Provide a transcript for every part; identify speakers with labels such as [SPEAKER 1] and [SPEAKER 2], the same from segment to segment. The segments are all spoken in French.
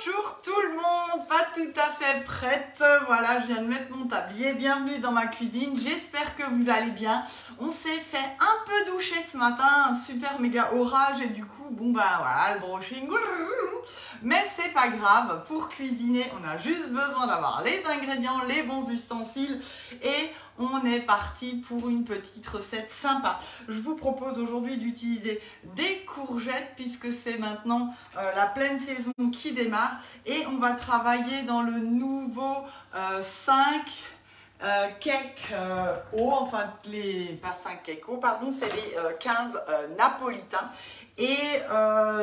[SPEAKER 1] Bonjour tout le monde, pas tout à fait prête, voilà je viens de mettre mon tablier, bienvenue dans ma cuisine, j'espère que vous allez bien. On s'est fait un peu doucher ce matin, un super méga orage et du coup bon bah voilà le brushing, mais c'est pas grave, pour cuisiner on a juste besoin d'avoir les ingrédients, les bons ustensiles et on est parti pour une petite recette sympa. Je vous propose aujourd'hui d'utiliser des courgettes puisque c'est maintenant la pleine saison qui démarre et on va travailler dans le nouveau 5 cakes hauts, enfin pas 5 cakes hauts, pardon, c'est les 15 napolitains. Et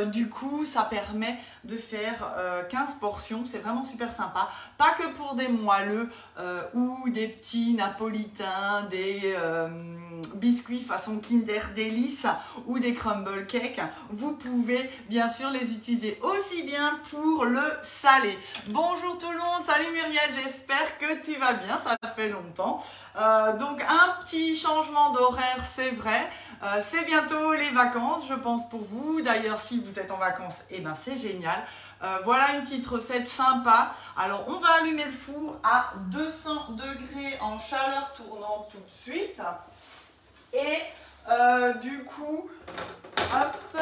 [SPEAKER 1] du coup, ça permet de faire 15 portions. C'est vraiment super sympa. Pas que pour des moelleux ou des petits napolitains, des biscuits façon Kinder Délice ou des crumble cakes. Vous pouvez bien sûr les utiliser aussi bien pour le salé. Bonjour tout le monde, salut Muriel, j'espère que tu vas bien, ça fait longtemps. Donc un petit changement d'horaire, c'est vrai. C'est bientôt les vacances, je pense pour vous. D'ailleurs, si vous êtes en vacances, eh ben c'est génial. Voilà une petite recette sympa. Alors, on va allumer le four à 200 degrés en chaleur tournante tout de suite. Et du coup, hop,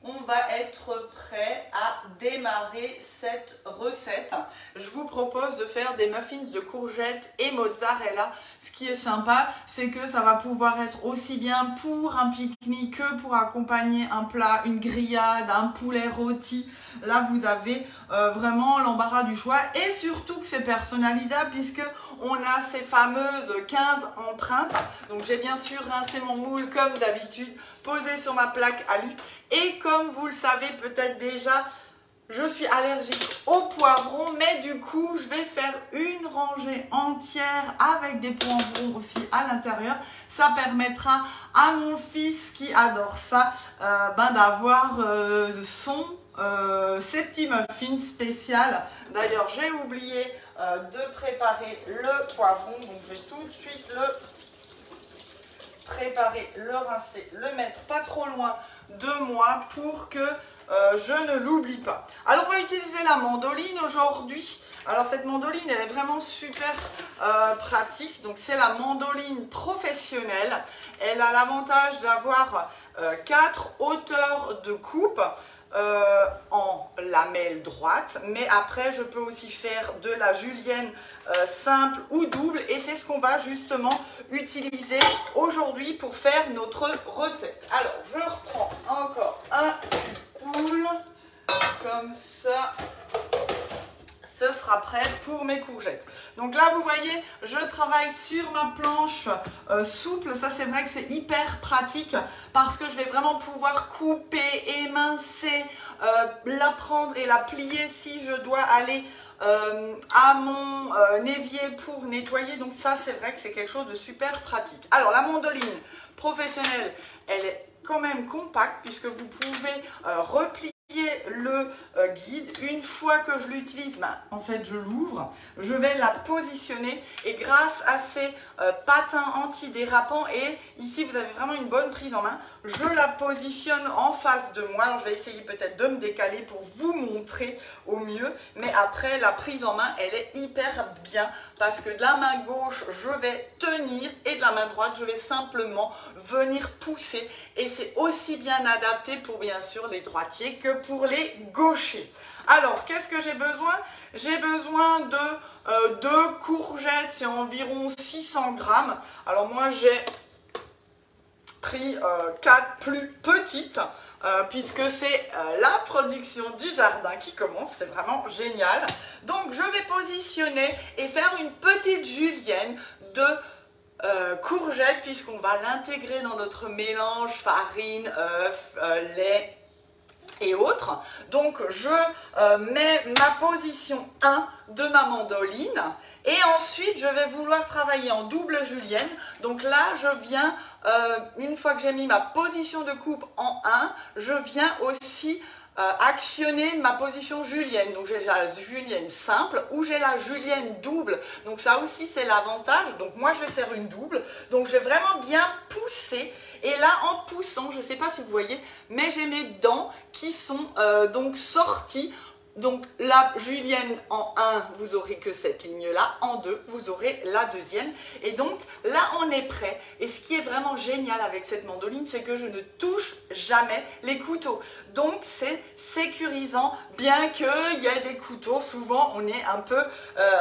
[SPEAKER 1] on va être prêt à démarrer cette recette. Je vous propose de faire des muffins de courgettes et mozzarella. Ce qui est sympa, c'est que ça va pouvoir être aussi bien pour un pique-nique que pour accompagner un plat, une grillade, un poulet rôti. Là, vous avez vraiment l'embarras du choix et surtout que c'est personnalisable puisque on a ces fameuses 15 empreintes. Donc, j'ai bien sûr rincé mon moule comme d'habitude, posé sur ma plaque alu. Et comme vous le savez peut-être déjà, je suis allergique au poivron, mais du coup, je vais faire une rangée entière avec des poivrons aussi à l'intérieur. Ça permettra à mon fils qui adore ça d'avoir ses petits muffins spéciaux. D'ailleurs, j'ai oublié de préparer le poivron, donc je vais tout de suite le préparer, le rincer, le mettre pas trop loin de moi pour que je ne l'oublie pas. Alors on va utiliser la mandoline aujourd'hui. Alors cette mandoline elle est vraiment super pratique. Donc c'est la mandoline professionnelle. Elle a l'avantage d'avoir 4 hauteurs de coupe. En lamelle droite, mais après je peux aussi faire de la julienne simple ou double et c'est ce qu'on va justement utiliser aujourd'hui pour faire notre recette. Alors je reprends encore un poule comme ça. Ce sera prêt pour mes courgettes. Donc là, vous voyez, je travaille sur ma planche souple. Ça, c'est vrai que c'est hyper pratique parce que je vais vraiment pouvoir couper, émincer, la prendre et la plier si je dois aller à mon évier pour nettoyer. Donc ça, c'est vrai que c'est quelque chose de super pratique. Alors, la mandoline professionnelle, elle est quand même compacte puisque vous pouvez replier le guide. Une fois que je l'utilise, en fait je l'ouvre, je vais la positionner et grâce à ces patins antidérapants et ici vous avez vraiment une bonne prise en main, je la positionne en face de moi. Alors je vais essayer peut-être de me décaler pour vous montrer au mieux, mais après la prise en main elle est hyper bien parce que de la main gauche je vais tenir et de la main droite je vais simplement venir pousser et c'est aussi bien adapté pour bien sûr les droitiers que pour les gauchers. Alors qu'est-ce que j'ai besoin? J'ai besoin de 2 courgettes, c'est environ 600 grammes. Alors moi j'ai pris 4 plus petites puisque c'est la production du jardin qui commence, c'est vraiment génial. Donc je vais positionner et faire une petite julienne de courgettes puisqu'on va l'intégrer dans notre mélange farine, œufs, lait et autres. Donc je mets ma position 1 de ma mandoline et ensuite je vais vouloir travailler en double julienne. Donc là je viens, une fois que j'ai mis ma position de coupe en 1, je viens aussi actionner ma position julienne. Donc j'ai la julienne simple ou j'ai la julienne double. Donc ça aussi c'est l'avantage. Donc moi je vais faire une double. Donc je vais vraiment bien pousser. Et là en poussant, je ne sais pas si vous voyez, mais j'ai mes dents qui sont donc sorties. Donc la julienne en 1, vous aurez que cette ligne-là. En 2, vous aurez la deuxième. Et donc là, on est prêt. Et ce qui est vraiment génial avec cette mandoline, c'est que je ne touche jamais les couteaux. Donc c'est sécurisant, bien qu'il y ait des couteaux. Souvent, on est un peu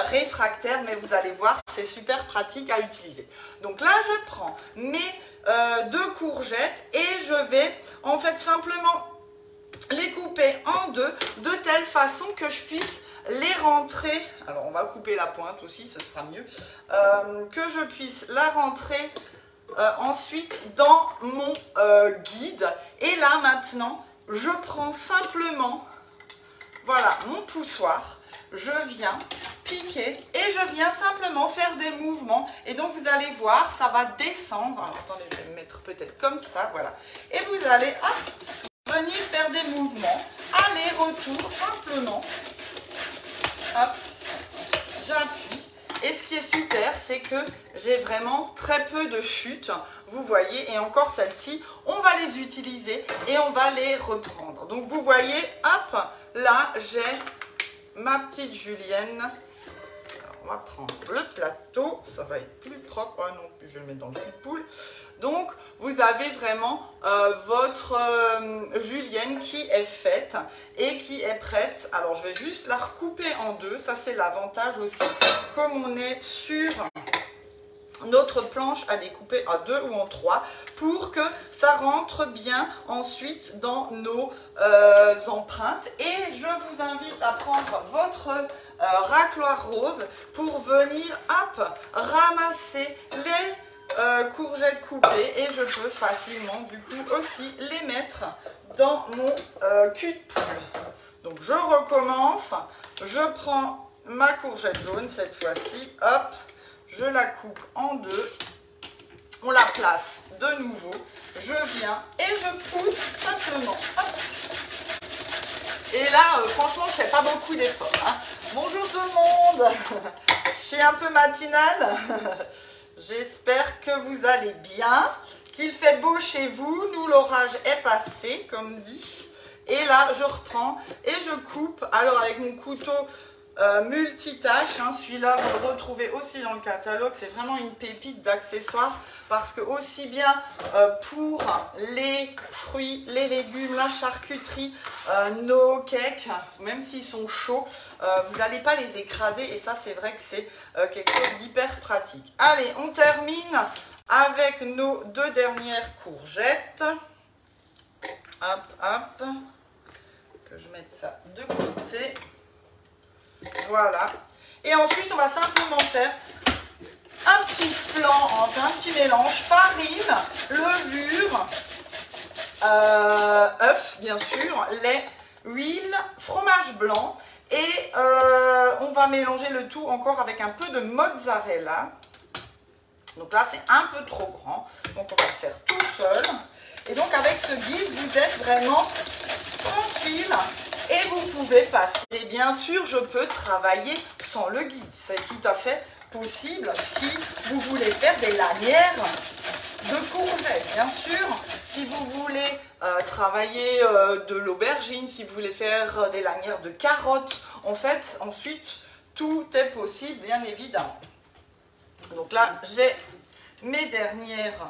[SPEAKER 1] réfractaire, mais vous allez voir, c'est super pratique à utiliser. Donc là, je prends mes 2 courgettes et je vais en fait simplement les couper en 2 de telle façon que je puisse les rentrer. Alors on va couper la pointe aussi, ce sera mieux. Que je puisse la rentrer ensuite dans mon guide. Et là maintenant, je prends simplement, voilà, mon poussoir. Je viens piquer et je viens simplement faire des mouvements. Et donc vous allez voir, ça va descendre. Alors attendez, je vais me mettre peut-être comme ça, voilà. Et vous allez venir faire des mouvements, aller-retour, simplement. Hop, j'appuie. Et ce qui est super, c'est que j'ai vraiment très peu de chutes, vous voyez. Et encore celles-ci, on va les utiliser et on va les reprendre. Donc vous voyez, hop, là j'ai ma petite julienne. Alors, on va prendre le plateau, ça va être plus propre. Oh non, je vais le mettre dans le cul de poule. Donc, vous avez vraiment votre julienne qui est faite et qui est prête. Alors, je vais juste la recouper en 2. Ça, c'est l'avantage aussi. Comme on est sur notre planche à découper à 2 ou en 3 pour que ça rentre bien ensuite dans nos empreintes. Et je vous invite à prendre votre racloir rose pour venir, hop, ramasser les courgettes coupées et je peux facilement du coup aussi les mettre dans mon cul de poule. Donc je recommence, je prends ma courgette jaune cette fois-ci, hop, je la coupe en 2, on la place de nouveau, je viens et je pousse simplement, hop. Et là franchement je fais pas beaucoup d'efforts, hein. Bonjour tout le monde, je suis un peu matinale. J'espère que vous allez bien, qu'il fait beau chez vous. Nous, l'orage est passé, comme dit. Et là, je reprends et je coupe. Alors, avec mon couteau multitâche, hein, celui-là, vous le retrouvez aussi dans le catalogue. C'est vraiment une pépite d'accessoires parce que aussi bien pour les fruits, les légumes, la charcuterie, nos cakes, même s'ils sont chauds, vous n'allez pas les écraser et ça, c'est vrai que c'est quelque chose d'hyper pratique. Allez, on termine avec nos 2 dernières courgettes. Hop, hop. Que je mette ça de côté. Voilà. Et ensuite, on va simplement faire un petit flan, enfin un petit mélange, farine, levure, œuf, bien sûr, lait, huile, fromage blanc. Et on va mélanger le tout encore avec un peu de mozzarella. Donc là, c'est un peu trop grand. Donc on va le faire tout seul. Et donc avec ce guide, vous êtes vraiment tranquille. Et vous pouvez passer, bien sûr, je peux travailler sans le guide. C'est tout à fait possible si vous voulez faire des lanières de courgettes. Bien sûr, si vous voulez travailler de l'aubergine, si vous voulez faire des lanières de carottes, en fait, ensuite, tout est possible, bien évidemment. Donc là, j'ai mes dernières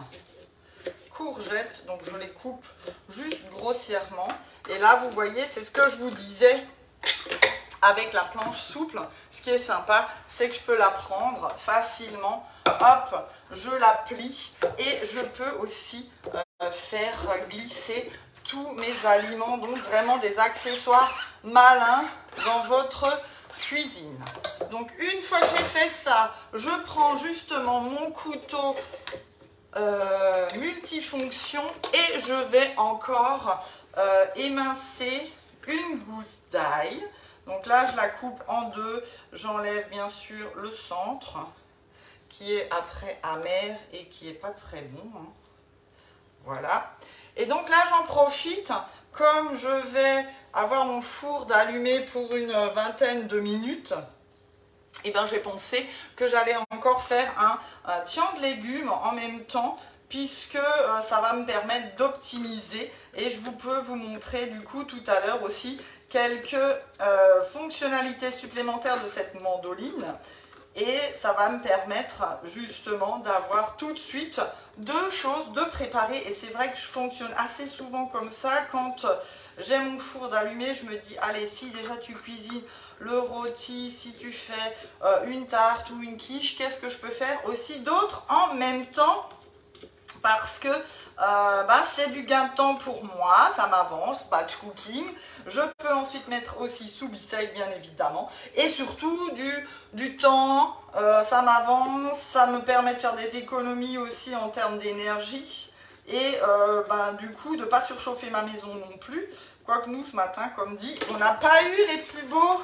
[SPEAKER 1] courgettes, donc je les coupe juste grossièrement. Et là, vous voyez, c'est ce que je vous disais avec la planche souple. Ce qui est sympa, c'est que je peux la prendre facilement. Hop, je la plie et je peux aussi faire glisser tous mes aliments. Donc vraiment des accessoires malins dans votre cuisine. Donc une fois que j'ai fait ça, je prends justement mon couteau multifonction et je vais encore émincer une gousse d'ail. Donc là, je la coupe en 2. J'enlève bien sûr le centre qui est après amer et qui est pas très bon, hein. Voilà. Et donc là, j'en profite comme je vais avoir mon four d'allumé pour une vingtaine de minutes, et bien j'ai pensé que j'allais encore faire un tian de légumes en même temps, puisque ça va me permettre d'optimiser, et je peux vous montrer du coup tout à l'heure aussi quelques fonctionnalités supplémentaires de cette mandoline, et ça va me permettre justement d'avoir tout de suite deux choses de préparer. Et c'est vrai que je fonctionne assez souvent comme ça quand j'ai mon four d'allumé. Je me dis allez, si déjà tu cuisines le rôti, si tu fais une tarte ou une quiche, qu'est-ce que je peux faire aussi d'autre en même temps, parce que c'est du gain de temps pour moi, ça m'avance, batch cooking. Je peux ensuite mettre aussi sous bisaï bien évidemment, et surtout du temps, ça m'avance, ça me permet de faire des économies aussi en termes d'énergie, et du coup de ne pas surchauffer ma maison non plus, quoique nous ce matin, comme dit, on n'a pas eu les plus beaux,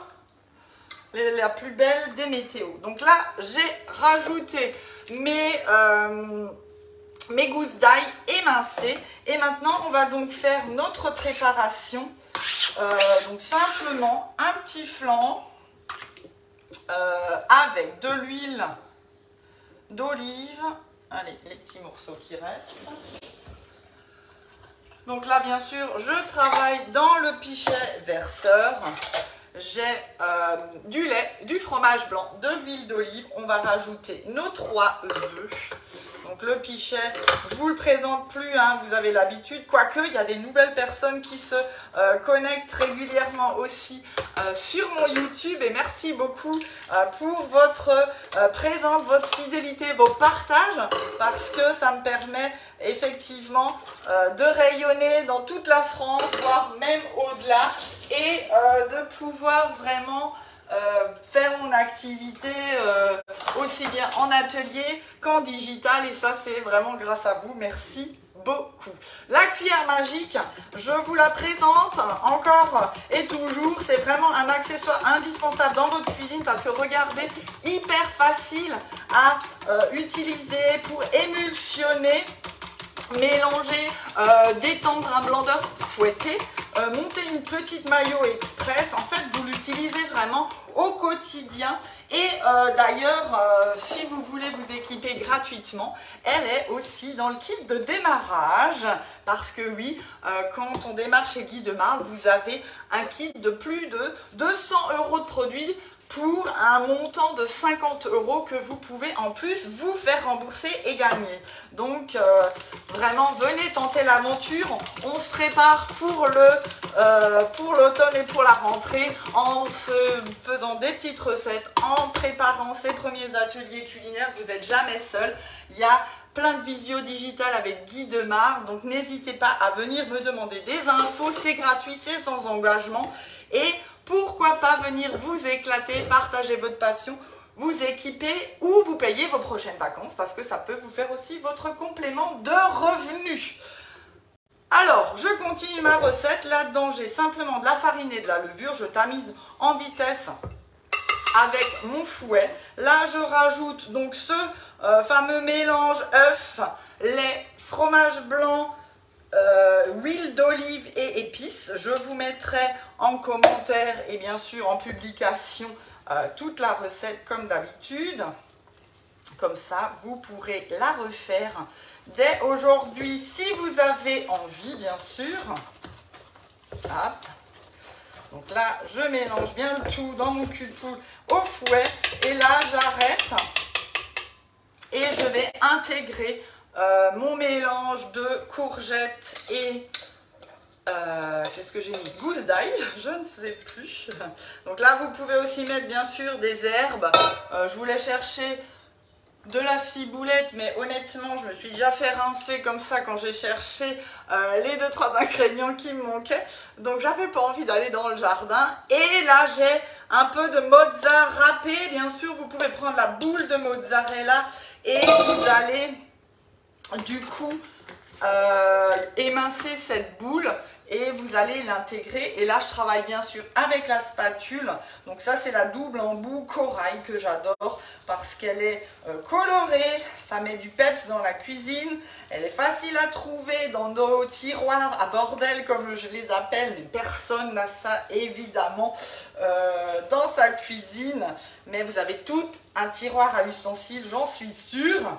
[SPEAKER 1] la plus belle des météos. Donc là j'ai rajouté mes gousses d'ail émincées, et maintenant on va donc faire notre préparation. Donc simplement un petit flan avec de l'huile d'olive, allez les petits morceaux qui restent. Donc là bien sûr je travaille dans le pichet verseur. J'ai du lait, du fromage blanc, de l'huile d'olive. On va rajouter nos 3 œufs. Donc le pichet, je ne vous le présente plus, hein, vous avez l'habitude. Quoique, il y a des nouvelles personnes qui se connectent régulièrement aussi sur mon YouTube. Et merci beaucoup pour votre présence, votre fidélité, vos partages. Parce que ça me permet effectivement de rayonner dans toute la France, voire même au-delà. Et de pouvoir vraiment faire mon activité aussi bien en atelier qu'en digital, et ça c'est vraiment grâce à vous, merci beaucoup. La cuillère magique, je vous la présente encore et toujours, c'est vraiment un accessoire indispensable dans votre cuisine, parce que regardez, hyper facile à utiliser pour émulsionner, mélanger, détendre un blanc d'œuf, fouetter, monter une petite mayo express. En fait vous l'utilisez vraiment au quotidien. Et d'ailleurs, si vous voulez vous équiper gratuitement, elle est aussi dans le kit de démarrage, parce que oui, quand on démarre chez Guy Demar, vous avez un kit de plus de 200 € de produits pour un montant de 50 € que vous pouvez en plus vous faire rembourser et gagner. Donc vraiment venez tenter l'aventure. On se prépare pour l'automne et pour la rentrée en se faisant des petites recettes, en préparant ses premiers ateliers culinaires. Vous n'êtes jamais seul. Il y a plein de visio digitales avec Guy Demar, donc n'hésitez pas à venir me demander des infos, c'est gratuit, c'est sans engagement, et pourquoi pas venir vous éclater, partager votre passion, vous équiper ou vous payer vos prochaines vacances, parce que ça peut vous faire aussi votre complément de revenus. Alors, je continue ma recette. Là-dedans, j'ai simplement de la farine et de la levure. Je tamise en vitesse avec mon fouet. Là, je rajoute donc ce fameux mélange œuf, lait, fromage blanc, huile d'olive et épices. Je vous mettrai en commentaire et bien sûr en publication toute la recette comme d'habitude. Comme ça, vous pourrez la refaire dès aujourd'hui si vous avez envie, bien sûr. Hop. Donc là, je mélange bien le tout dans mon cul de poule au fouet. Et là, j'arrête et je vais intégrer mon mélange de courgettes et qu'est-ce que j'ai mis? Gousse d'ail, je ne sais plus. Donc là, vous pouvez aussi mettre bien sûr des herbes. Je voulais chercher de la ciboulette, mais honnêtement, je me suis déjà fait rincer comme ça quand j'ai cherché les 2-3 ingrédients qui me manquaient. Donc, j'avais pas envie d'aller dans le jardin. Et là, j'ai un peu de mozzarella râpé. Bien sûr, vous pouvez prendre la boule de mozzarella et vous allez du coup émincer cette boule et vous allez l'intégrer. Et là, je travaille bien sûr avec la spatule. Donc ça, c'est la double embout corail que j'adore parce qu'elle est colorée, ça met du peps dans la cuisine, elle est facile à trouver dans nos tiroirs à bordel comme je les appelle, mais personne n'a ça évidemment dans sa cuisine, mais vous avez tout un tiroir à ustensiles, j'en suis sûre,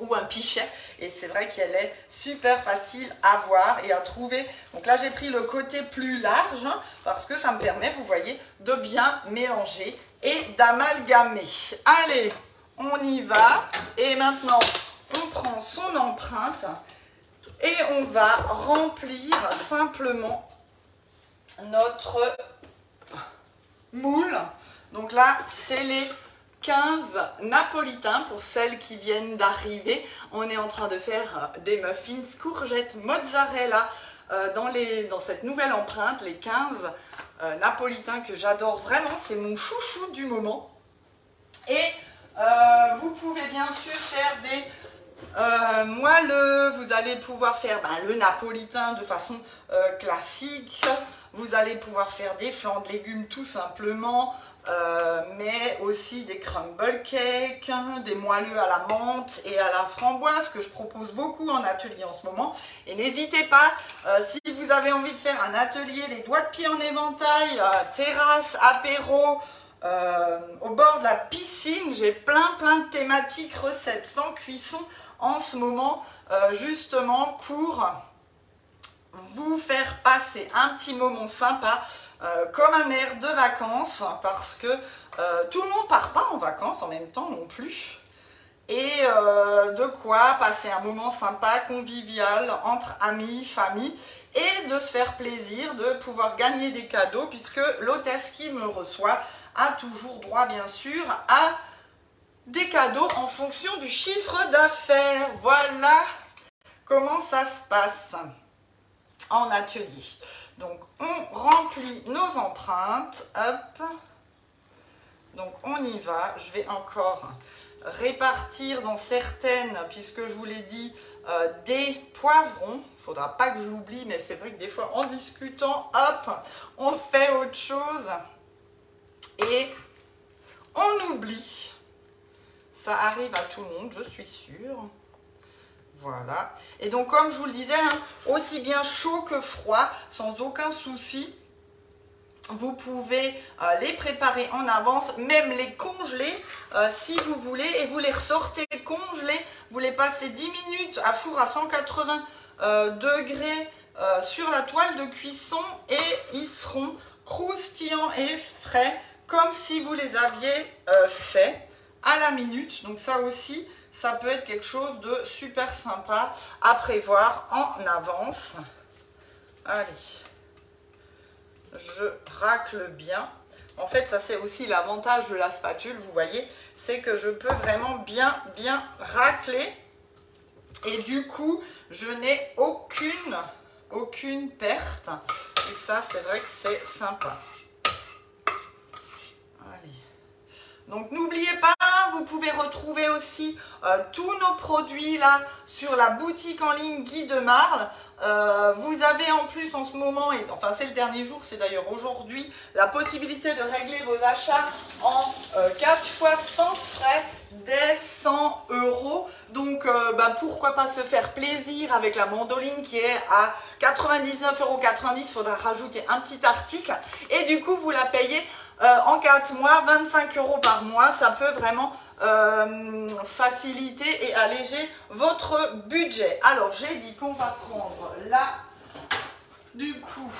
[SPEAKER 1] ou un pichet, et c'est vrai qu'elle est super facile à voir et à trouver. Donc là j'ai pris le côté plus large parce que ça me permet, vous voyez, de bien mélanger et d'amalgamer. Allez, on y va, et maintenant on prend son empreinte et on va remplir simplement notre moule. Donc là c'est les 15 napolitains pour celles qui viennent d'arriver. On est en train de faire des muffins courgettes mozzarella dans cette nouvelle empreinte, les 15 napolitains que j'adore vraiment, c'est mon chouchou du moment. Et vous pouvez bien sûr faire des moelleux, vous allez pouvoir faire le napolitain de façon classique, vous allez pouvoir faire des flancs de légumes tout simplement, mais aussi des crumble cakes, des moelleux à la menthe et à la framboise que je propose beaucoup en atelier en ce moment. Et n'hésitez pas, si vous avez envie de faire un atelier les doigts de pied en éventail, terrasse, apéro, au bord de la piscine, j'ai plein de thématiques recettes sans cuisson en ce moment, justement pour vous faire passer un petit moment sympa, comme un air de vacances, parce que tout le monde part pas en vacances en même temps non plus, et de quoi passer un moment sympa, convivial, entre amis, famille, et de se faire plaisir, de pouvoir gagner des cadeaux, puisque l'hôtesse qui me reçoit a toujours droit bien sûr à des cadeaux en fonction du chiffre d'affaires. Voilà comment ça se passe en atelier. Donc on remplit nos empreintes, hop, donc on y va. Je vais encore répartir dans certaines, puisque je vous l'ai dit, des poivrons. Il ne faudra pas que je l'oublie, mais c'est vrai que des fois en discutant, hop, on fait autre chose et on oublie. Ça arrive à tout le monde, je suis sûre. Voilà. Et donc, comme je vous le disais, aussi bien chaud que froid, sans aucun souci, vous pouvez les préparer en avance, même les congeler si vous voulez, et vous les ressortez congelés. Vous les passez 10 minutes à four à 180 degrés sur la toile de cuisson et ils seront croustillants et frais, comme si vous les aviez fait à la minute. Donc ça aussi, ça peut être quelque chose de super sympa à prévoir en avance. Allez, je racle bien. En fait, ça c'est aussi l'avantage de la spatule, vous voyez, c'est que je peux vraiment bien racler. Et du coup, je n'ai aucune perte. Et ça, c'est vrai que c'est sympa. Donc n'oubliez pas, vous pouvez retrouver aussi tous nos produits là sur la boutique en ligne Guy de Marle. Vous avez en plus en ce moment, et enfin c'est le dernier jour, c'est d'ailleurs aujourd'hui, la possibilité de régler vos achats en 4 fois sans frais dès 100 €. Donc pourquoi pas se faire plaisir avec la mandoline qui est à 99,90 €. Il faudra rajouter un petit article et du coup vous la payez en 4 mois, 25 € par mois. Ça peut vraiment faciliter et alléger votre budget. Alors j'ai dit qu'on va prendre là du coup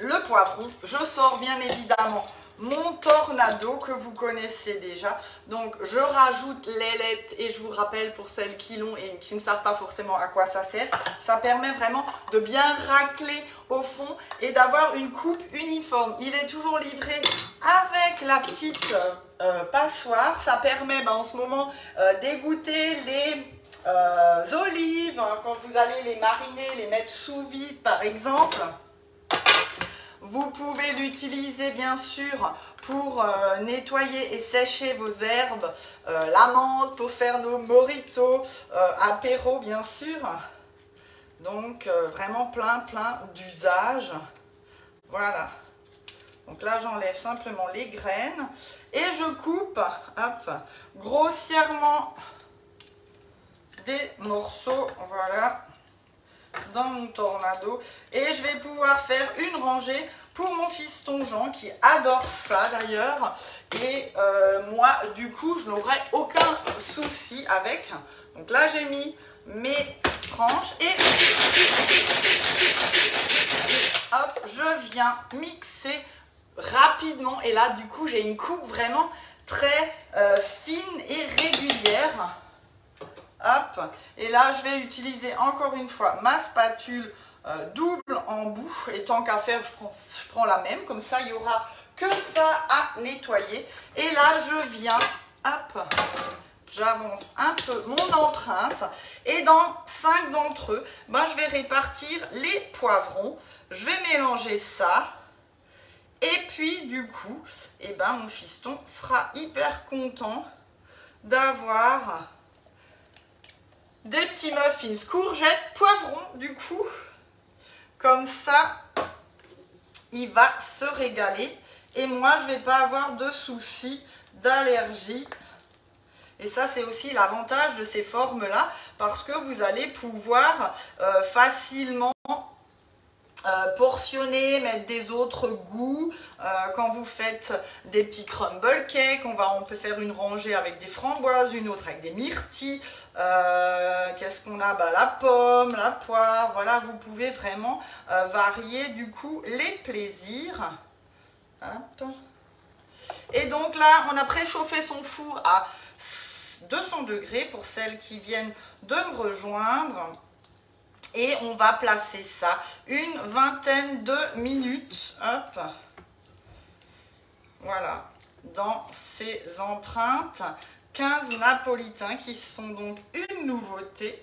[SPEAKER 1] le poivron. Je sors bien évidemment mon tornado que vous connaissez déjà. Donc je rajoute l'ailette et je vous rappelle pour celles qui l'ont et qui ne savent pas forcément à quoi ça sert, ça permet vraiment de bien racler au fond et d'avoir une coupe uniforme. Il est toujours livré avec la petite passoire. Ça permet en ce moment d'égoutter les olives quand vous allez les mariner, les mettre sous vide par exemple. Vous pouvez l'utiliser bien sûr pour nettoyer et sécher vos herbes, la menthe pour faire nos mojitos, apéro bien sûr. Donc vraiment plein d'usages. Voilà. Donc là, j'enlève simplement les graines et je coupe, hop, grossièrement des morceaux, voilà, dans mon tornado. Et je vais pouvoir faire une rangée pour mon fiston Jean qui adore ça d'ailleurs. Et moi, du coup, je n'aurai aucun souci avec. Donc là, j'ai mis mes tranches et hop, je viens mixer rapidement. Et là, du coup, j'ai une coupe vraiment très fine et régulière. Hop, et là, je vais utiliser encore une fois ma spatule double embout. Et tant qu'à faire, je prends la même. Comme ça, il n'y aura que ça à nettoyer. Et là, je viens, hop, j'avance un peu mon empreinte. Et dans 5 d'entre eux, ben, je vais répartir les poivrons. Je vais mélanger ça. Et puis, du coup, eh ben, mon fiston sera hyper content d'avoir des petits muffins courgettes, poivrons, du coup. Comme ça, il va se régaler. Et moi, je ne vais pas avoir de soucis d'allergie. Et ça, c'est aussi l'avantage de ces formes-là, parce que vous allez pouvoir facilement portionner, mettre des autres goûts. Quand vous faites des petits crumble cakes, on peut faire une rangée avec des framboises, une autre avec des myrtilles. Qu'est-ce qu'on a? La pomme, la poire. Voilà, vous pouvez vraiment varier du coup les plaisirs. Hop. Et donc là, on a préchauffé son four à 200 degrés pour celles qui viennent de me rejoindre. Et on va placer ça une vingtaine de minutes. Hop. Voilà. Dans ces empreintes. 15 napolitains qui sont donc une nouveauté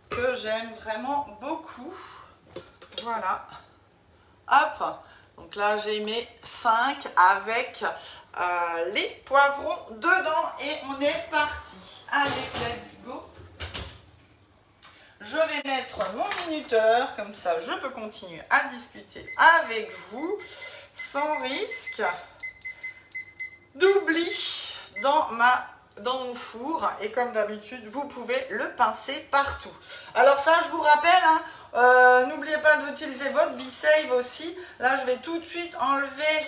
[SPEAKER 1] que j'aime vraiment beaucoup. Voilà. Hop. Donc là, j'ai mes 5 avec les poivrons dedans. Et on est parti. Allez, let's go. Je vais mettre mon minuteur, comme ça je peux continuer à discuter avec vous sans risque d'oubli dans mon four. Et comme d'habitude, vous pouvez le pincer partout. Alors ça, je vous rappelle, n'oubliez pas d'utiliser votre B-Save aussi. Là, je vais tout de suite enlever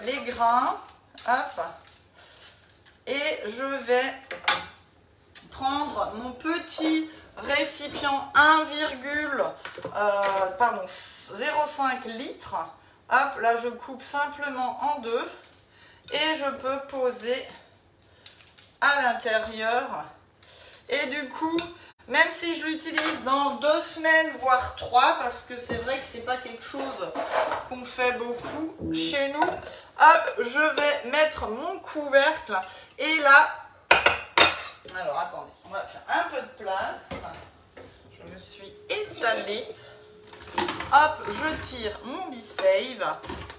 [SPEAKER 1] les grains. Hop. Et je vais prendre mon petit récipient 0,5 litres. Hop, là je coupe simplement en deux et je peux poser à l'intérieur. Et du coup, même si je l'utilise dans 2 semaines, voire 3, parce que c'est vrai que c'est pas quelque chose qu'on fait beaucoup chez nous, hop, je vais mettre mon couvercle et là, alors attendez, on va faire un peu de place. Je me suis étalée. Hop, je tire mon B-Save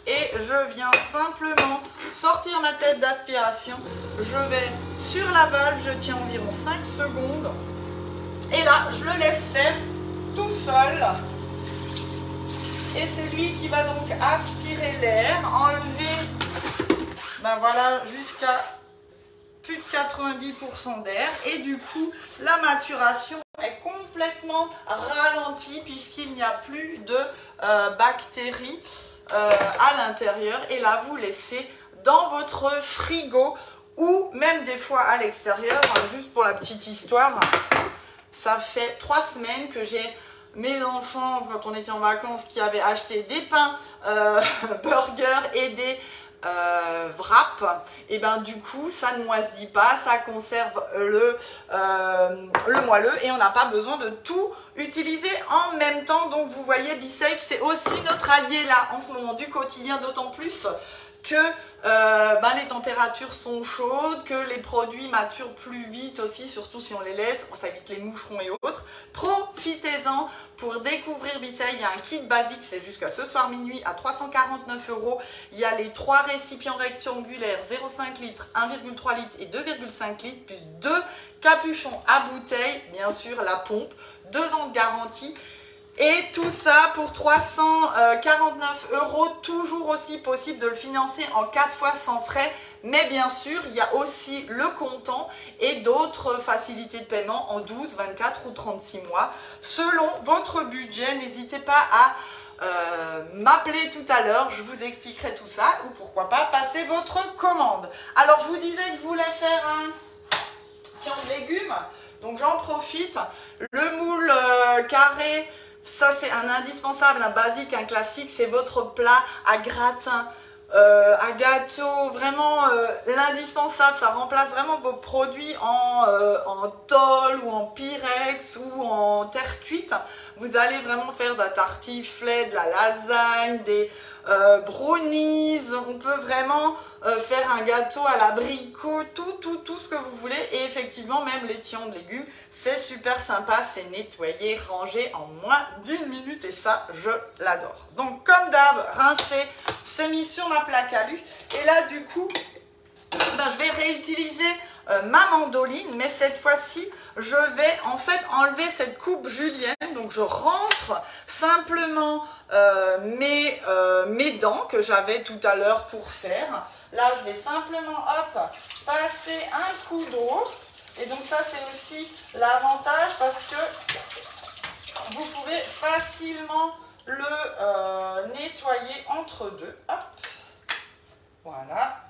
[SPEAKER 1] et je viens simplement sortir ma tête d'aspiration. Je vais sur la valve, je tiens environ 5 secondes. Et là, je le laisse faire tout seul. Et c'est lui qui va donc aspirer l'air, enlever, ben voilà, jusqu'à plus de 90% d'air. Et du coup, la maturation est complètement ralentie puisqu'il n'y a plus de bactéries à l'intérieur. Et là, vous laissez dans votre frigo ou même des fois à l'extérieur. Juste pour la petite histoire, ça fait 3 semaines que j'ai mes enfants, quand on était en vacances, qui avaient acheté des pains burgers et des wraps. Et ben du coup, ça ne moisit pas, ça conserve le moelleux et on n'a pas besoin de tout utiliser en même temps. Donc vous voyez, B-Save, c'est aussi notre allié là en ce moment du quotidien, d'autant plus que les températures sont chaudes, que les produits maturent plus vite aussi, surtout si on les laisse, ça évite les moucherons et autres. Profitez-en pour découvrir B-Save. Il y a un kit basique, c'est jusqu'à ce soir minuit à 349 €. Il y a les 3 récipients rectangulaires 0,5 litres, 1,3 litres et 2,5 litres, plus 2 capuchons à bouteille, bien sûr la pompe, 2 ans de garantie. Et tout ça pour 349 €, toujours aussi possible de le financer en 4 fois sans frais. Mais bien sûr, il y a aussi le comptant et d'autres facilités de paiement en 12, 24 ou 36 mois. Selon votre budget, n'hésitez pas à m'appeler tout à l'heure, je vous expliquerai tout ça. Ou pourquoi pas passer votre commande. Alors, je vous disais que je voulais faire un tian de légumes. Donc, j'en profite. Le moule carré. Ça, c'est un indispensable, un basique, un classique. C'est votre plat à gratin, à gâteau. Vraiment, l'indispensable. Ça remplace vraiment vos produits en tôle ou en pyrex ou en terre cuite. Vous allez vraiment faire de la tartiflette, de la lasagne, des brownies. On peut vraiment faire un gâteau à l'abricot, tout ce que vous voulez. Et effectivement, même les tians de légumes, c'est super sympa. C'est nettoyé, rangé en moins d'1 minute. Et ça, je l'adore. Donc, comme d'hab, rincé, c'est mis sur ma plaque à alu. Et là, du coup, ben, je vais réutiliser ma mandoline, mais cette fois-ci, je vais en fait enlever cette coupe julienne. Donc, je rentre simplement mes dents que j'avais tout à l'heure pour faire. Là, je vais simplement, hop, passer un coup d'eau. Et donc, ça, c'est aussi l'avantage parce que vous pouvez facilement le nettoyer entre deux. Hop, voilà.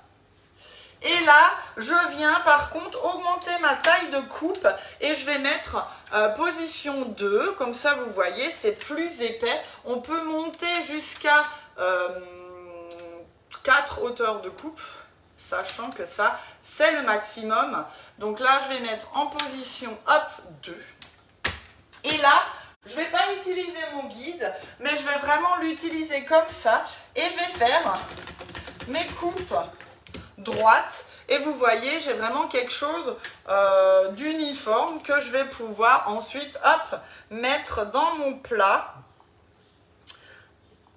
[SPEAKER 1] Et là, je viens par contre augmenter ma taille de coupe et je vais mettre position 2. Comme ça, vous voyez, c'est plus épais. On peut monter jusqu'à 4 hauteurs de coupe, sachant que ça, c'est le maximum. Donc là, je vais mettre en position, hop, 2. Et là, je ne vais pas utiliser mon guide, mais je vais vraiment l'utiliser comme ça. Et je vais faire mes coupes droite et vous voyez j'ai vraiment quelque chose d'uniforme que je vais pouvoir ensuite hop mettre dans mon plat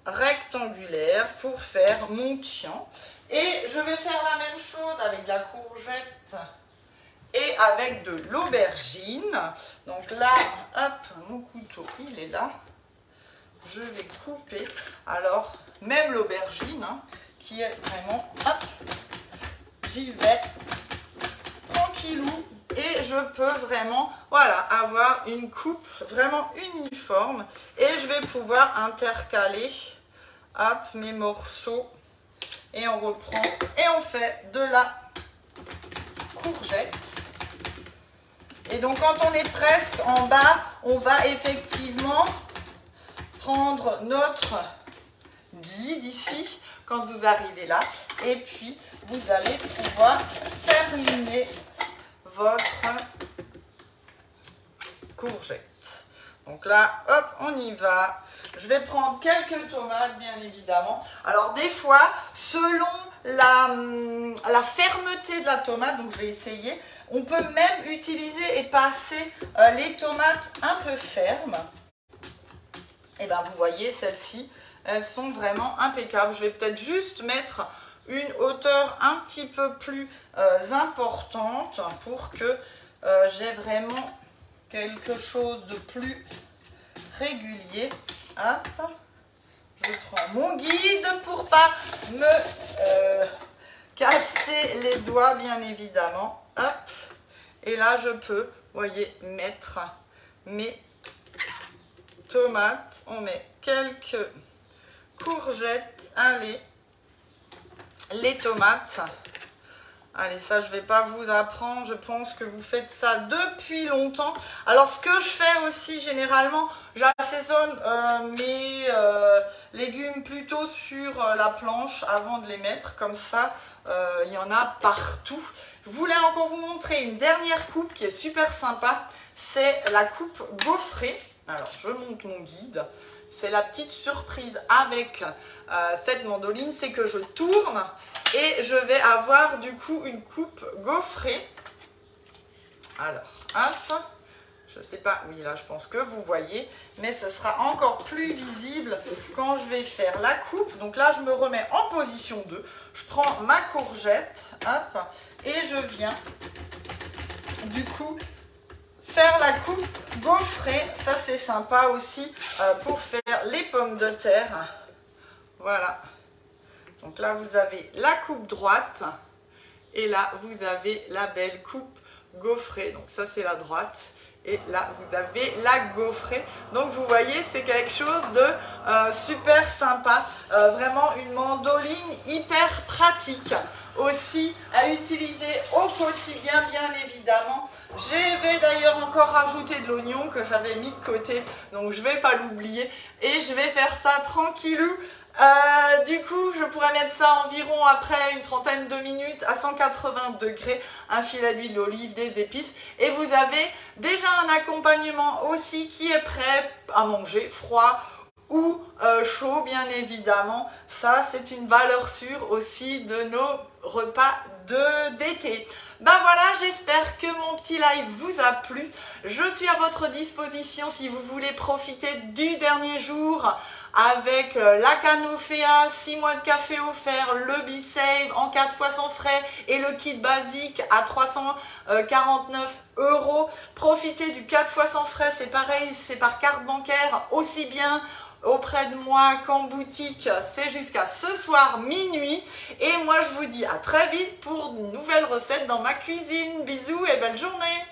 [SPEAKER 1] rectangulaire pour faire mon tian. Et je vais faire la même chose avec la courgette et avec de l'aubergine. Donc là, hop, mon couteau il est là, je vais couper. Alors même l'aubergine hein, qui est vraiment hop, j'y vais tranquillou et je peux vraiment, voilà, avoir une coupe vraiment uniforme et je vais pouvoir intercaler, hop, mes morceaux et on reprend et on fait de la courgette. Et donc quand on est presque en bas, on va effectivement prendre notre guide ici quand vous arrivez là et puis vous allez pouvoir terminer votre courgette. Donc là, hop, on y va. Je vais prendre quelques tomates, bien évidemment. Alors des fois, selon la fermeté de la tomate, donc je vais essayer, on peut même utiliser et passer les tomates un peu fermes. Et bien vous voyez, celles-ci, elles sont vraiment impeccables. Je vais peut-être juste mettre une hauteur un petit peu plus importante pour que j'ai vraiment quelque chose de plus régulier. Hop, je prends mon guide pour pas me casser les doigts bien évidemment. Hop, et là je peux, vous voyez, mettre mes tomates. On met quelques courgettes, allez, les tomates. Allez, ça, je ne vais pas vous apprendre. Je pense que vous faites ça depuis longtemps. Alors, ce que je fais aussi, généralement, j'assaisonne mes légumes plutôt sur la planche avant de les mettre. Comme ça, il y en a partout. Je voulais encore vous montrer une dernière coupe qui est super sympa. C'est la coupe gaufrée. Alors, je monte mon guide. C'est la petite surprise avec cette mandoline, c'est que je tourne et je vais avoir du coup une coupe gaufrée. Alors, hop, je sais pas, oui là je pense que vous voyez, mais ce sera encore plus visible quand je vais faire la coupe. Donc là je me remets en position 2, je prends ma courgette, hop, et je viens du coup faire la coupe gaufrée. Ça c'est sympa aussi pour faire les pommes de terre. Voilà. Donc là vous avez la coupe droite et là vous avez la belle coupe gaufrée. Donc ça c'est la droite. Et là, vous avez la gaufrée. Donc, vous voyez, c'est quelque chose de super sympa. Vraiment une mandoline hyper pratique. Aussi à utiliser au quotidien, bien évidemment. Je vais d'ailleurs encore rajouter de l'oignon que j'avais mis de côté. Donc, je ne vais pas l'oublier. Et je vais faire ça tranquillou. Du coup, je pourrais mettre ça environ après une trentaine de minutes à 180 degrés, un filet d'huile d'olive, des épices. Et vous avez déjà un accompagnement aussi qui est prêt à manger froid ou chaud, bien évidemment. Ça, c'est une valeur sûre aussi de nos repas d'été. Ben voilà, j'espère que mon petit live vous a plu. Je suis à votre disposition si vous voulez profiter du dernier jour avec la Canofea, 6 mois de café offert, le B-Save en 4 fois sans frais et le kit basique à 349 €. Profitez du 4 fois sans frais, c'est pareil, c'est par carte bancaire aussi bien auprès de moi qu'en boutique, c'est jusqu'à ce soir minuit. Et moi je vous dis à très vite pour de nouvelles recettes dans ma cuisine. Bisous et belle journée.